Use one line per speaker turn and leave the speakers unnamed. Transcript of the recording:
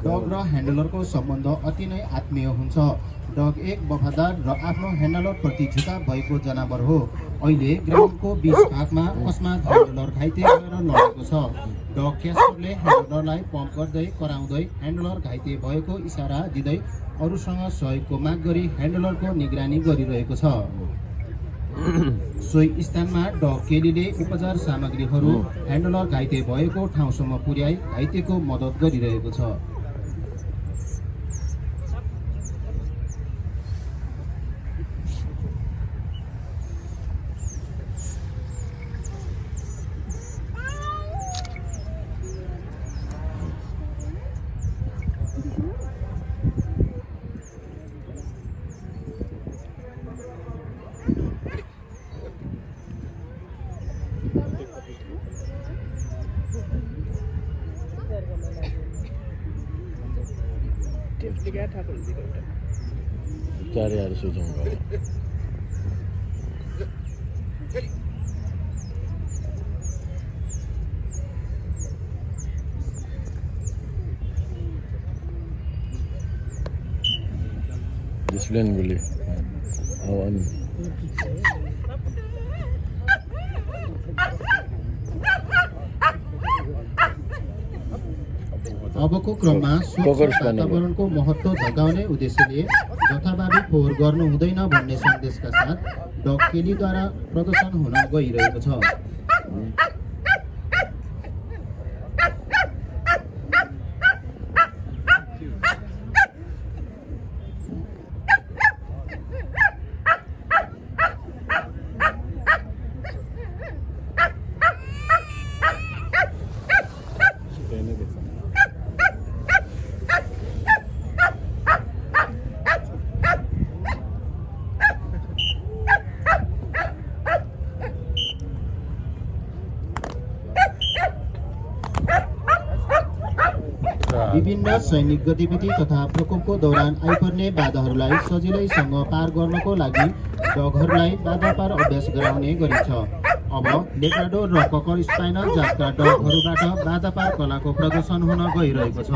डग र ह्यान्डलरको सम्बन्ध अति नै आत्मीय हुन्छ। डग एक वफादार र आफ्नो ह्यान्डलर प्रति झुकाव भएको जनावर हो। अहिले ग्राउन्डको बीच भागमा अकस्मात ह्यान्डलर घाइते भएर लडेको छ। डग क्यास्परले ह्यान्डलरलाई पम्प गर्दै कराउँदै ह्यान्डलर घाइते भएको इसारा दिँदै अरूसँग सहयोगको माग गरी ह्यान्डलरको निगरानी गरिरहेको छ। सोही स्थानमा डग केलीले उपचार सामग्रीहरू ह्यान्डलर घाइते भएको ठाउँसम्म पुर्याई घाइतेको मद्दत गरिरहेको छ।
Cari harus ujung kau. Disiplin boleh. Awan.
अबको क्रममा स्वच्छ वातावरणको महत्त्व झल्काउने उद्देश्यले जथाभावी फोहोर गर्नु हुँदैन भन्ने सन्देशका साथ डग केलीद्वारा प्रदर्शन हुन गइरहेको छ। विभिन्न सैनिक गतिविधि तथा प्रकोपको दौरान आइपर्ने बाधाहरूलाई सजिलैसँग पार गर्नको लागि डगहरूलाई बाधा पार अभ्यास गराउने गरिन्छ। अब लेब्राडोर र ककर स्पाइनल जातका डगहरूबाट बाधा पार कलाको प्रदर्शन हुन गइरहेको छ।